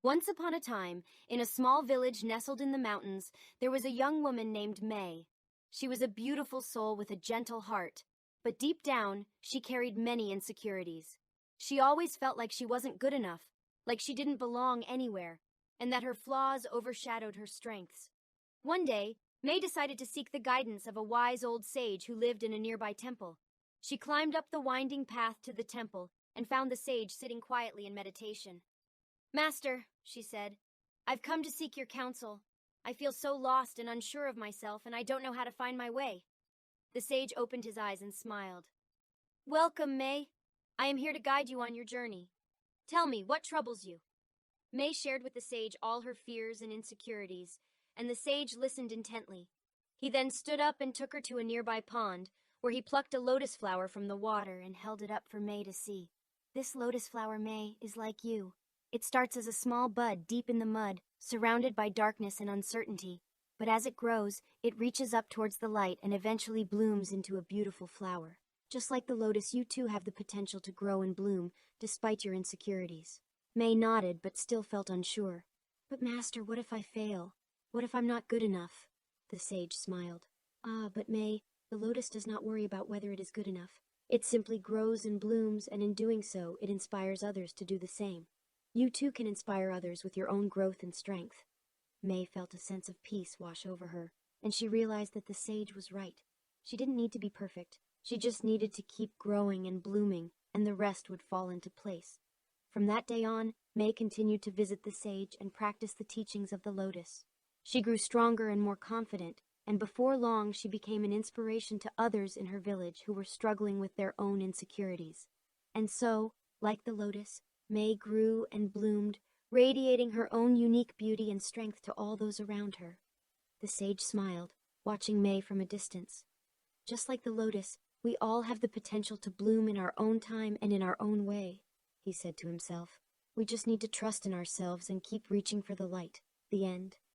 Once upon a time, in a small village nestled in the mountains, there was a young woman named May. She was a beautiful soul with a gentle heart, but deep down, she carried many insecurities. She always felt like she wasn't good enough, like she didn't belong anywhere, and that her flaws overshadowed her strengths. One day, May decided to seek the guidance of a wise old sage who lived in a nearby temple. She climbed up the winding path to the temple and found the sage sitting quietly in meditation. "Master," she said, "I've come to seek your counsel. I feel so lost and unsure of myself, and I don't know how to find my way." The sage opened his eyes and smiled. "Welcome, May. I am here to guide you on your journey. Tell me, what troubles you?" May shared with the sage all her fears and insecurities, and the sage listened intently. He then stood up and took her to a nearby pond, where he plucked a lotus flower from the water and held it up for May to see. "This lotus flower, May, is like you. It starts as a small bud deep in the mud, surrounded by darkness and uncertainty. But as it grows, it reaches up towards the light and eventually blooms into a beautiful flower. Just like the lotus, you too have the potential to grow and bloom, despite your insecurities." May nodded, but still felt unsure. "But Master, what if I fail? What if I'm not good enough?" The sage smiled. "Ah, but May, the lotus does not worry about whether it is good enough. It simply grows and blooms, and in doing so, it inspires others to do the same. You too can inspire others with your own growth and strength." May felt a sense of peace wash over her, and she realized that the sage was right. She didn't need to be perfect. She just needed to keep growing and blooming, and the rest would fall into place. From that day on, May continued to visit the sage and practice the teachings of the lotus. She grew stronger and more confident, and before long she became an inspiration to others in her village who were struggling with their own insecurities. And so, like the lotus, May grew and bloomed, radiating her own unique beauty and strength to all those around her. The sage smiled, watching May from a distance. "Just like the lotus, we all have the potential to bloom in our own time and in our own way," he said to himself. "We just need to trust in ourselves and keep reaching for the light." The end.